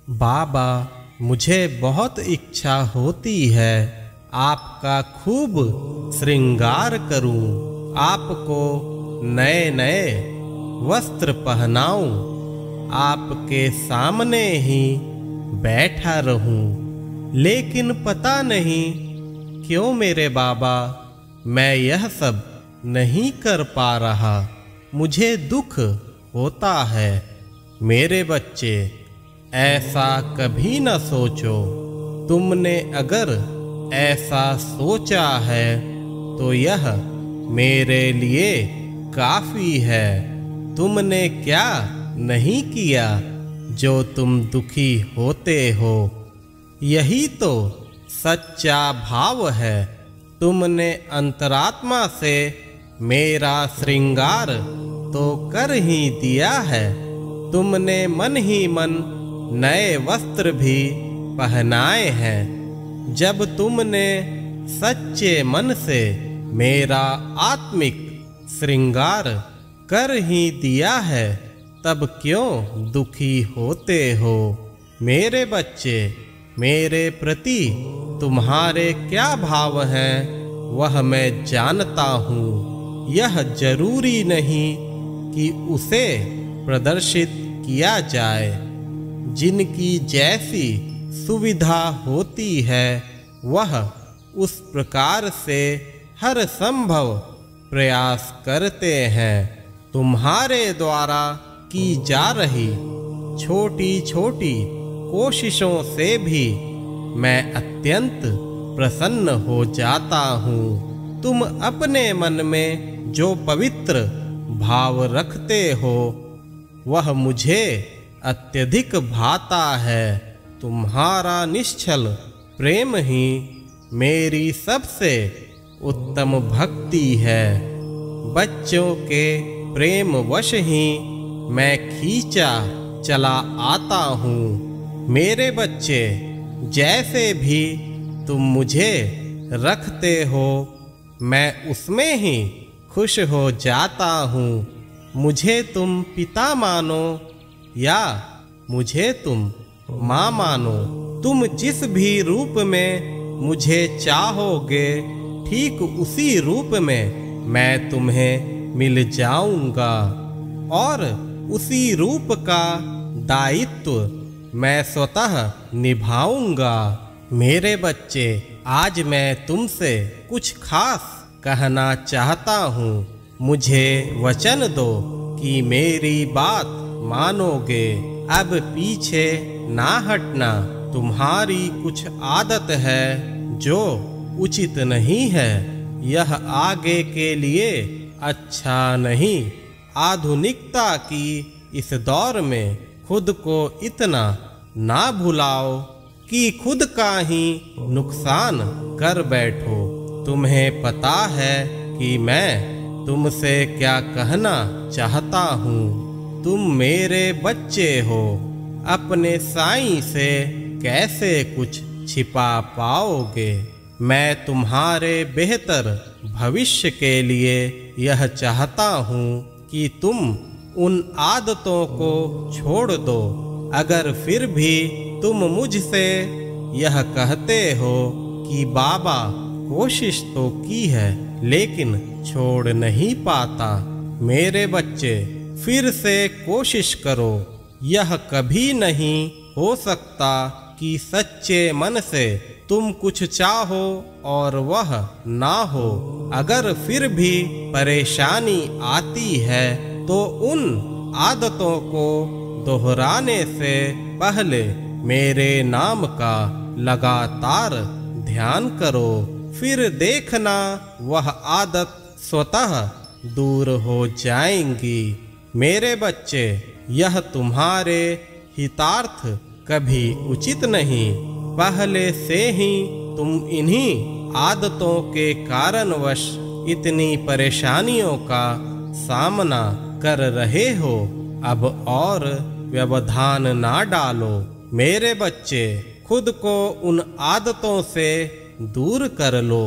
बाबा, मुझे बहुत इच्छा होती है आपका खूब श्रृंगार करूं, आपको नए नए वस्त्र पहनाऊं, आपके सामने ही बैठा रहूं। लेकिन पता नहीं क्यों मेरे बाबा, मैं यह सब नहीं कर पा रहा। मुझे दुख होता है। मेरे बच्चे, ऐसा कभी न सोचो। तुमने अगर ऐसा सोचा है तो यह मेरे लिए काफ़ी है। तुमने क्या नहीं किया जो तुम दुखी होते हो। यही तो सच्चा भाव है। तुमने अंतरात्मा से मेरा श्रृंगार तो कर ही दिया है। तुमने मन ही मन नए वस्त्र भी पहनाए हैं। जब तुमने सच्चे मन से मेरा आत्मिक श्रृंगार कर ही दिया है, तब क्यों दुखी होते हो। मेरे बच्चे, मेरे प्रति तुम्हारे क्या भाव हैं वह मैं जानता हूँ। यह जरूरी नहीं कि उसे प्रदर्शित किया जाए। जिनकी जैसी सुविधा होती है वह उस प्रकार से हर संभव प्रयास करते हैं। तुम्हारे द्वारा की जा रही छोटी छोटी कोशिशों से भी मैं अत्यंत प्रसन्न हो जाता हूँ। तुम अपने मन में जो पवित्र भाव रखते हो वह मुझे अत्यधिक भाता है। तुम्हारा निश्चल प्रेम ही मेरी सबसे उत्तम भक्ति है। बच्चों के प्रेम वश ही मैं खींचा चला आता हूँ। मेरे बच्चे, जैसे भी तुम मुझे रखते हो मैं उसमें ही खुश हो जाता हूँ। मुझे तुम पिता मानो या मुझे तुम माँ मानो, तुम जिस भी रूप में मुझे चाहोगे ठीक उसी रूप में मैं तुम्हें मिल जाऊंगा और उसी रूप का दायित्व मैं स्वतः निभाऊंगा। मेरे बच्चे, आज मैं तुमसे कुछ खास कहना चाहता हूँ। मुझे वचन दो कि मेरी बात मानोगे। अब पीछे ना हटना। तुम्हारी कुछ आदत है जो उचित नहीं है। यह आगे के लिए अच्छा नहीं। आधुनिकता की इस दौर में खुद को इतना ना भुलाओ कि खुद का ही नुकसान कर बैठो। तुम्हें पता है कि मैं तुमसे क्या कहना चाहता हूँ। तुम मेरे बच्चे हो। अपने साईं से कैसे कुछ छिपा पाओगे। मैं तुम्हारे बेहतर भविष्य के लिए यह चाहता हूँ कि तुम उन आदतों को छोड़ दो। अगर फिर भी तुम मुझसे यह कहते हो कि बाबा कोशिश तो की है लेकिन छोड़ नहीं पाता, मेरे बच्चे फिर से कोशिश करो। यह कभी नहीं हो सकता कि सच्चे मन से तुम कुछ चाहो और वह ना हो। अगर फिर भी परेशानी आती है तो उन आदतों को दोहराने से पहले मेरे नाम का लगातार ध्यान करो। फिर देखना वह आदत स्वतः दूर हो जाएंगी। मेरे बच्चे, यह तुम्हारे हितार्थ कभी उचित नहीं। पहले से ही तुम इन्हीं आदतों के कारणवश इतनी परेशानियों का सामना कर रहे हो। अब और व्यवधान ना डालो। मेरे बच्चे, खुद को उन आदतों से दूर कर लो।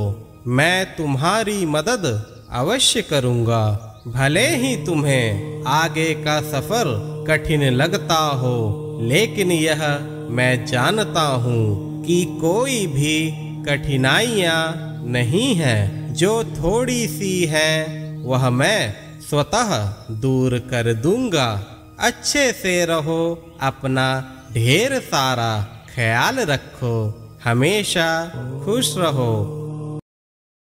मैं तुम्हारी मदद अवश्य करूँगा। भले ही तुम्हें आगे का सफर कठिन लगता हो, लेकिन यह मैं जानता हूँ कि कोई भी कठिनाइयाँ नहीं है, जो थोड़ी सी है वह मैं स्वतः दूर कर दूंगा। अच्छे से रहो, अपना ढेर सारा ख्याल रखो, हमेशा खुश रहो।